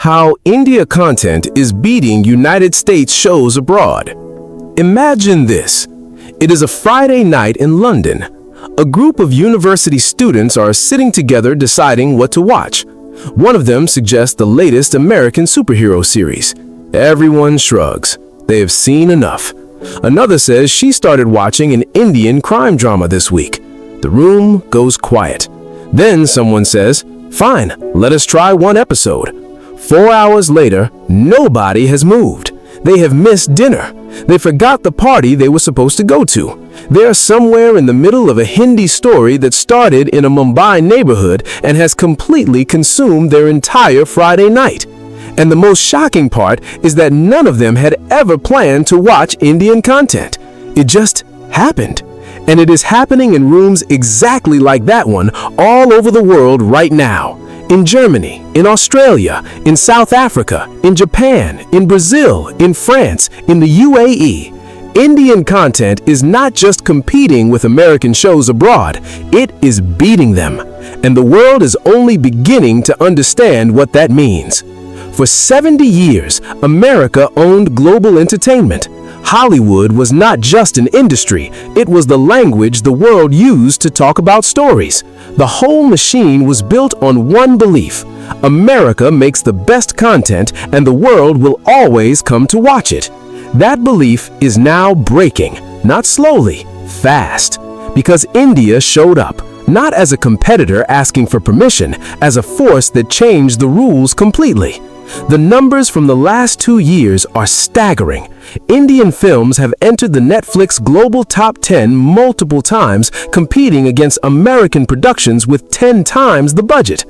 How India content is beating United States shows abroad. Imagine this. It is a Friday night in London. A group of university students are sitting together deciding what to watch. One of them suggests the latest American superhero series. Everyone shrugs. They have seen enough. Another says she started watching an Indian crime drama this week. The room goes quiet. Then someone says, "Fine, let us try one episode." 4 hours later, nobody has moved. They have missed dinner. They forgot the party they were supposed to go to. They are somewhere in the middle of a Hindi story that started in a Mumbai neighborhood and has completely consumed their entire Friday night. And the most shocking part is that none of them had ever planned to watch Indian content. It just happened. And it is happening in rooms exactly like that one all over the world right now. In Germany, in Australia, in South Africa, in Japan, in Brazil, in France, in the UAE. Indian content is not just competing with American shows abroad, it is beating them. And the world is only beginning to understand what that means. For 70 years, America owned global entertainment. Hollywood was not just an industry, it was the language the world used to talk about stories. The whole machine was built on one belief: America makes the best content and the world will always come to watch it. That belief is now breaking, not slowly, fast. Because India showed up, not as a competitor asking for permission, as a force that changed the rules completely. The numbers from the last 2 years are staggering. Indian films have entered the Netflix Global Top 10 multiple times, competing against American productions with 10 times the budget.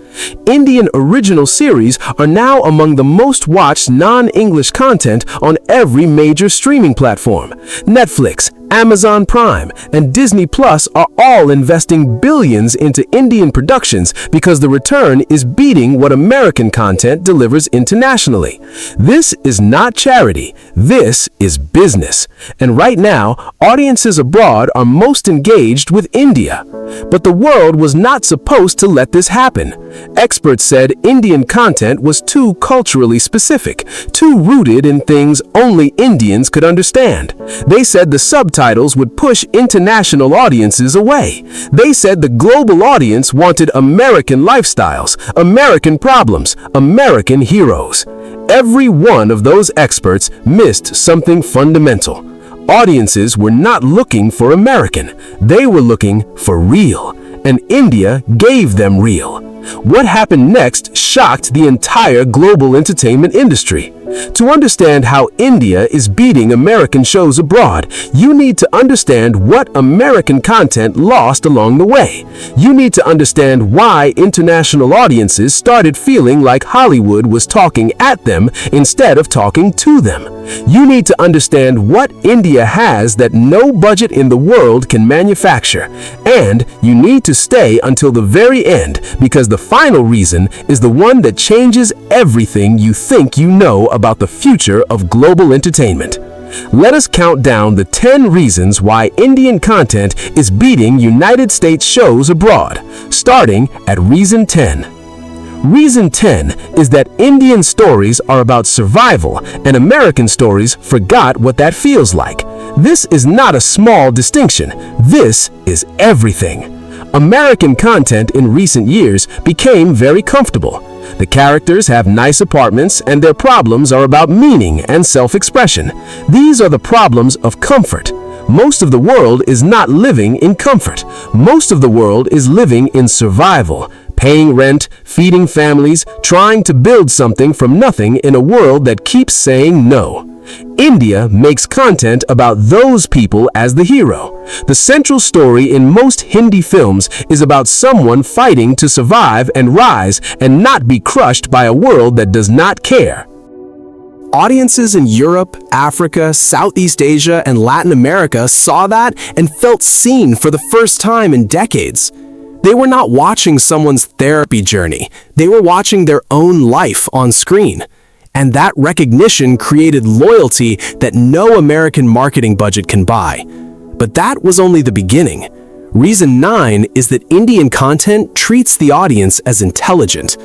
Indian original series are now among the most watched non-English content on every major streaming platform. Netflix, Amazon Prime, and Disney Plus are all investing billions into Indian productions because the return is beating what American content delivers internationally. This is not charity. This is business. And right now, audiences abroad are most engaged with India. But the world was not supposed to let this happen. Experts said Indian content was too culturally specific, too rooted in things only Indians could understand. They said the subtitles would push international audiences away. They said the global audience wanted American lifestyles, American problems, American heroes. Every one of those experts missed something fundamental. Audiences were not looking for American. They were looking for real. And India gave them real. What happened next shocked the entire global entertainment industry. To understand how India is beating American shows abroad, you need to understand what American content lost along the way. You need to understand why international audiences started feeling like Hollywood was talking at them instead of talking to them. You need to understand what India has that no budget in the world can manufacture. And you need to stay until the very end, because the final reason is the one that changes everything you think you know about the future of global entertainment. Let us count down the 10 reasons why Indian content is beating United States shows abroad, starting at reason 10. Reason 10 is that Indian stories are about survival and American stories forgot what that feels like. This is not a small distinction. This is everything. American content in recent years became very comfortable. The characters have nice apartments and their problems are about meaning and self-expression. These are the problems of comfort. Most of the world is not living in comfort. Most of the world is living in survival, paying rent, feeding families, trying to build something from nothing in a world that keeps saying no. India makes content about those people as the hero. The central story in most Hindi films is about someone fighting to survive and rise and not be crushed by a world that does not care. Audiences in Europe, Africa, Southeast Asia, and Latin America saw that and felt seen for the first time in decades. They were not watching someone's therapy journey. They were watching their own life on screen. And that recognition created loyalty that no American marketing budget can buy. But that was only the beginning. Reason 9 is that Indian content treats the audience as intelligent.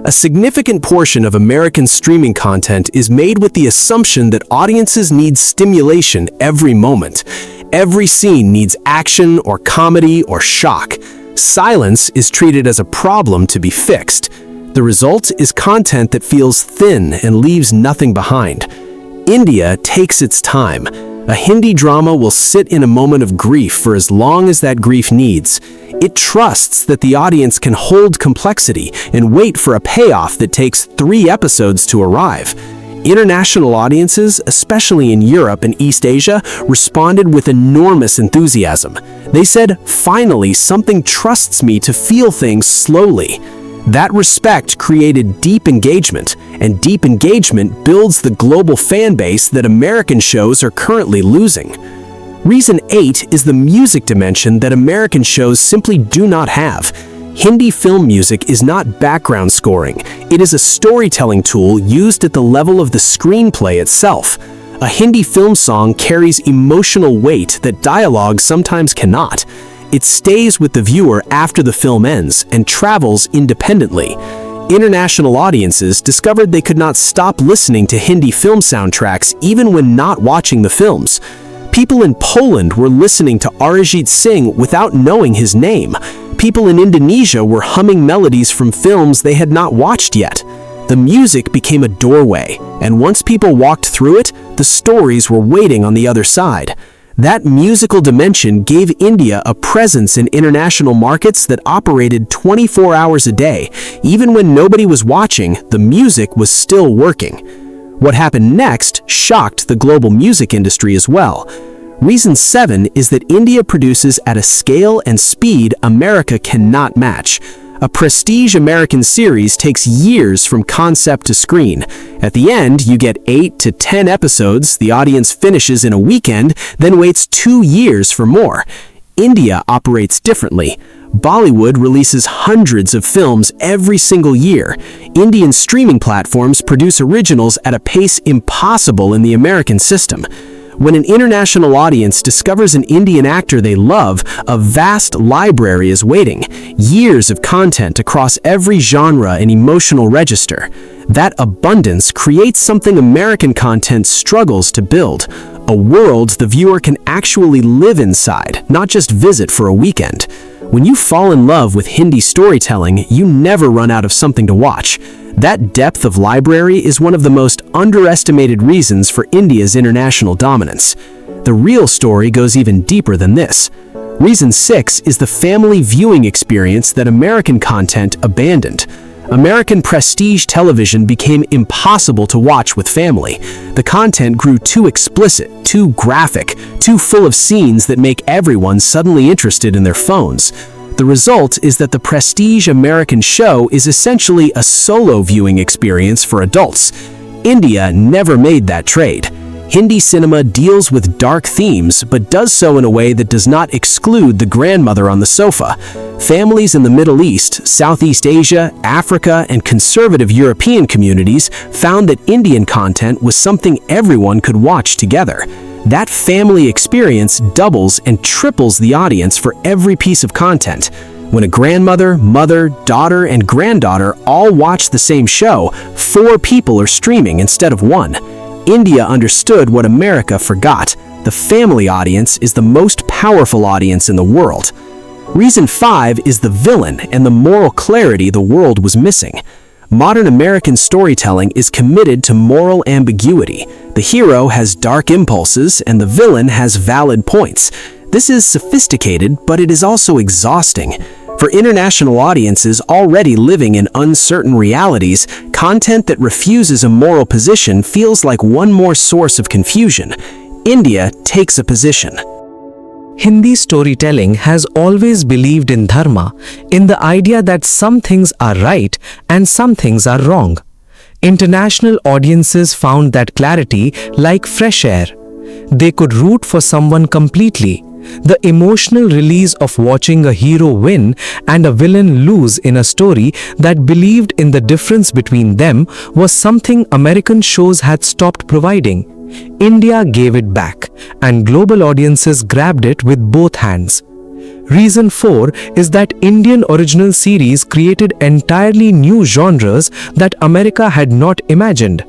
A significant portion of American streaming content is made with the assumption that audiences need stimulation every moment. Every scene needs action or comedy or shock. Silence is treated as a problem to be fixed. The result is content that feels thin and leaves nothing behind. India takes its time. A Hindi drama will sit in a moment of grief for as long as that grief needs. It trusts that the audience can hold complexity and wait for a payoff that takes 3 episodes to arrive. International audiences, especially in Europe and East Asia, responded with enormous enthusiasm. They said, "Finally, something trusts me to feel things slowly." That respect created deep engagement, and deep engagement builds the global fan base that American shows are currently losing. Reason 8 is the music dimension that American shows simply do not have. Hindi film music is not background scoring. It is a storytelling tool used at the level of the screenplay itself. A Hindi film song carries emotional weight that dialogue sometimes cannot. It stays with the viewer after the film ends and travels independently. International audiences discovered they could not stop listening to Hindi film soundtracks even when not watching the films. People in Poland were listening to Arijit Singh without knowing his name. People in Indonesia were humming melodies from films they had not watched yet. The music became a doorway, and once people walked through it, the stories were waiting on the other side. That musical dimension gave India a presence in international markets that operated 24 hours a day. Even when nobody was watching, the music was still working. What happened next shocked the global music industry as well. Reason 7 is that India produces at a scale and speed America cannot match. A prestige American series takes years from concept to screen. At the end, you get 8 to 10 episodes, the audience finishes in a weekend, then waits 2 years for more. India operates differently. Bollywood releases hundreds of films every single year. Indian streaming platforms produce originals at a pace impossible in the American system. When an international audience discovers an Indian actor they love, a vast library is waiting. Years of content across every genre and emotional register. That abundance creates something American content struggles to build. A world the viewer can actually live inside, not just visit for a weekend. When you fall in love with Hindi storytelling, you never run out of something to watch. That depth of library is one of the most underestimated reasons for India's international dominance. The real story goes even deeper than this. Reason 6 is the family viewing experience that American content abandoned. American prestige television became impossible to watch with family. The content grew too explicit, too graphic, too full of scenes that make everyone suddenly interested in their phones. The result is that the prestige American show is essentially a solo viewing experience for adults. India never made that trade. Hindi cinema deals with dark themes, but does so in a way that does not exclude the grandmother on the sofa. Families in the Middle East, Southeast Asia, Africa, and conservative European communities found that Indian content was something everyone could watch together. That family experience doubles and triples the audience for every piece of content. When a grandmother, mother, daughter, and granddaughter all watch the same show, 4 people are streaming instead of 1. India understood what America forgot. The family audience is the most powerful audience in the world. Reason 5 is the villain and the moral clarity the world was missing. Modern American storytelling is committed to moral ambiguity. The hero has dark impulses and the villain has valid points. This is sophisticated, but it is also exhausting. For international audiences already living in uncertain realities, content that refuses a moral position feels like one more source of confusion. India takes a position. Hindi storytelling has always believed in dharma, in the idea that some things are right and some things are wrong. International audiences found that clarity like fresh air. They could root for someone completely. The emotional release of watching a hero win and a villain lose in a story that believed in the difference between them was something American shows had stopped providing. India gave it back, and global audiences grabbed it with both hands. Reason 4 is that Indian original series created entirely new genres that America had not imagined.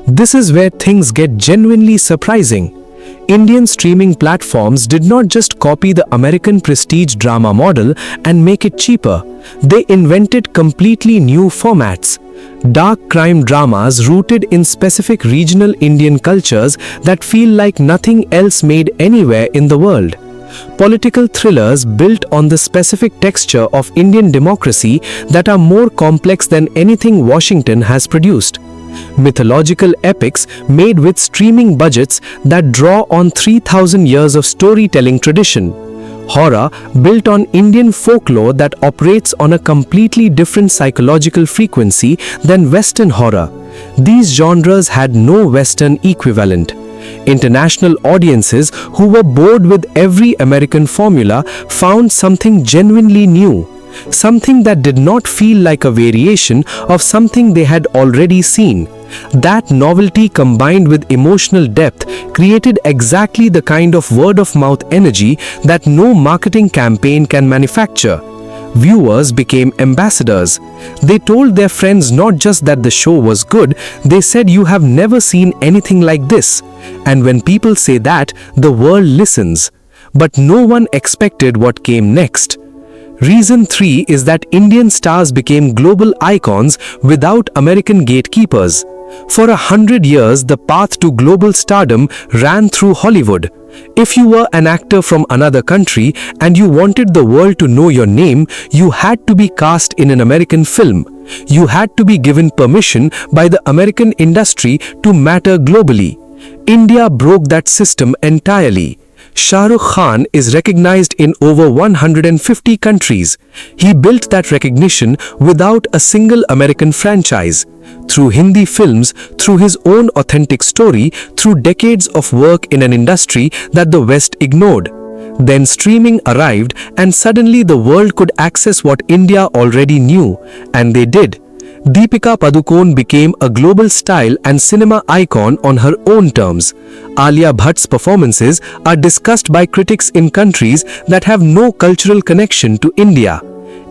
This is where things get genuinely surprising. Indian streaming platforms did not just copy the American prestige drama model and make it cheaper. They invented completely new formats. Dark crime dramas rooted in specific regional Indian cultures that feel like nothing else made anywhere in the world. Political thrillers built on the specific texture of Indian democracy that are more complex than anything Washington has produced. Mythological epics made with streaming budgets that draw on 3,000 years of storytelling tradition. Horror built on Indian folklore that operates on a completely different psychological frequency than Western horror. These genres had no Western equivalent. International audiences who were bored with every American formula found something genuinely new. Something that did not feel like a variation of something they had already seen. That novelty combined with emotional depth created exactly the kind of word-of-mouth energy that no marketing campaign can manufacture. Viewers became ambassadors. They told their friends not just that the show was good, they said you have never seen anything like this. And when people say that, the world listens. But no one expected what came next. Reason 3 is that Indian stars became global icons without American gatekeepers. For 100 years, the path to global stardom ran through Hollywood. If you were an actor from another country and you wanted the world to know your name, you had to be cast in an American film. You had to be given permission by the American industry to matter globally. India broke that system entirely. Shah Rukh Khan is recognized in over 150 countries. He built that recognition without a single American franchise. Through Hindi films, through his own authentic story, through decades of work in an industry that the West ignored. Then streaming arrived and suddenly the world could access what India already knew. And they did. Deepika Padukone became a global style and cinema icon on her own terms. Alia Bhatt's performances are discussed by critics in countries that have no cultural connection to India.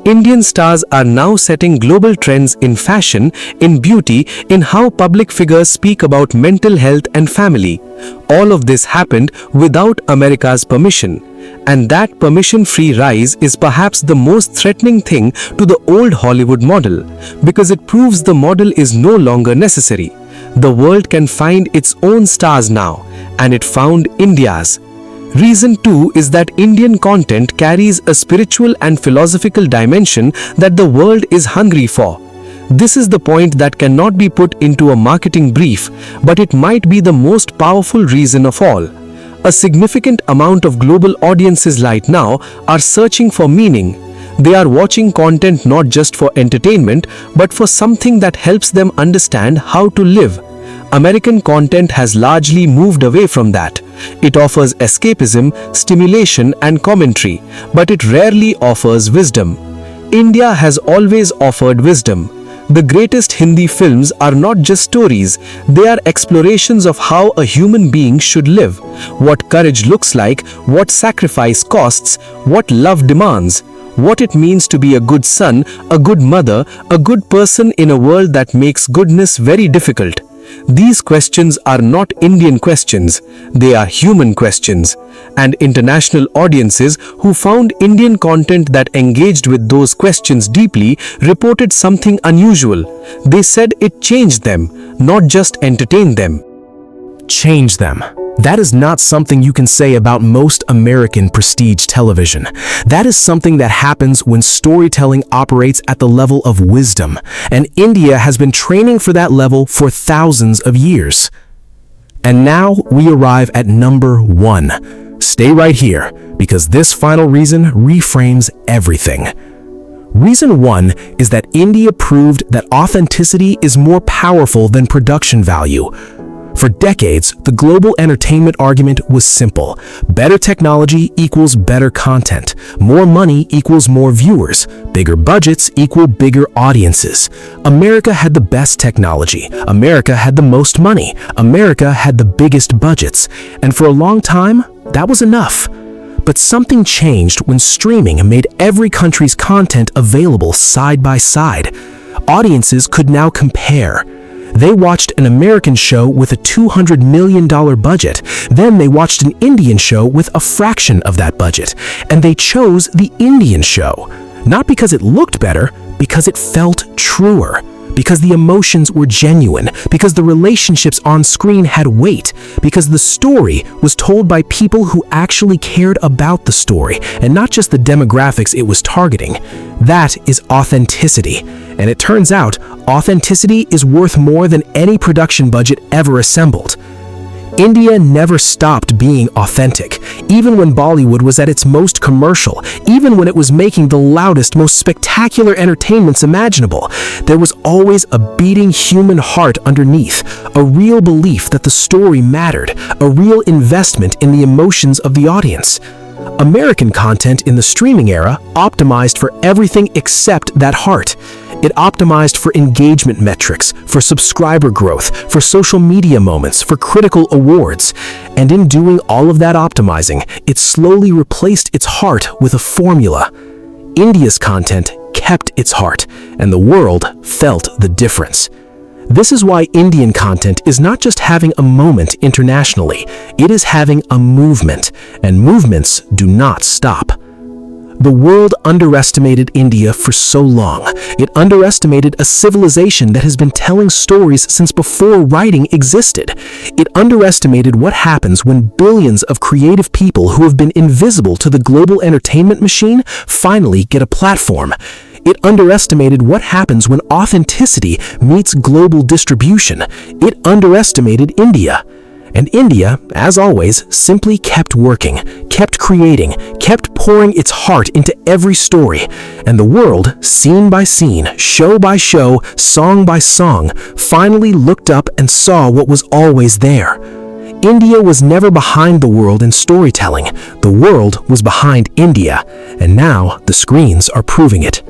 Indian stars are now setting global trends in fashion, in beauty, in how public figures speak about mental health and family. All of this happened without America's permission. And that permission-free rise is perhaps the most threatening thing to the old Hollywood model, because it proves the model is no longer necessary. The world can find its own stars now, and it found India's. Reason 2 is that Indian content carries a spiritual and philosophical dimension that the world is hungry for. This is the point that cannot be put into a marketing brief, but it might be the most powerful reason of all. A significant amount of global audiences right now are searching for meaning. They are watching content not just for entertainment, but for something that helps them understand how to live. American content has largely moved away from that. It offers escapism, stimulation, and commentary, but it rarely offers wisdom. India has always offered wisdom. The greatest Hindi films are not just stories, they are explorations of how a human being should live, what courage looks like, what sacrifice costs, what love demands, what it means to be a good son, a good mother, a good person in a world that makes goodness very difficult. These questions are not Indian questions, they are human questions. And international audiences who found Indian content that engaged with those questions deeply reported something unusual. They said it changed them, not just entertained them. Change them. That is not something you can say about most American prestige television. That is something that happens when storytelling operates at the level of wisdom, and India has been training for that level for thousands of years. And now we arrive at number 1. Stay right here, because this final reason reframes everything. Reason 1 is that India proved that authenticity is more powerful than production value. For decades, the global entertainment argument was simple. Better technology equals better content. More money equals more viewers. Bigger budgets equal bigger audiences. America had the best technology. America had the most money. America had the biggest budgets. And for a long time, that was enough. But something changed when streaming made every country's content available side by side. Audiences could now compare. They watched an American show with a $200 million budget. Then they watched an Indian show with a fraction of that budget. And they chose the Indian show. Not because it looked better, because it felt truer. Because the emotions were genuine. Because the relationships on screen had weight. Because the story was told by people who actually cared about the story, and not just the demographics it was targeting. That is authenticity. And it turns out, authenticity is worth more than any production budget ever assembled. India never stopped being authentic, even when Bollywood was at its most commercial, even when it was making the loudest, most spectacular entertainments imaginable. There was always a beating human heart underneath, a real belief that the story mattered, a real investment in the emotions of the audience. American content in the streaming era optimized for everything except that heart. It optimized for engagement metrics, for subscriber growth, for social media moments, for critical awards. And in doing all of that optimizing, it slowly replaced its heart with a formula. India's content kept its heart, and the world felt the difference. This is why Indian content is not just having a moment internationally, it is having a movement, and movements do not stop. The world underestimated India for so long. It underestimated a civilization that has been telling stories since before writing existed. It underestimated what happens when billions of creative people who have been invisible to the global entertainment machine finally get a platform. It underestimated what happens when authenticity meets global distribution. It underestimated India. And India, as always, simply kept working, kept creating, kept pouring its heart into every story. And the world, scene by scene, show by show, song by song, finally looked up and saw what was always there. India was never behind the world in storytelling. The world was behind India. And now the screens are proving it.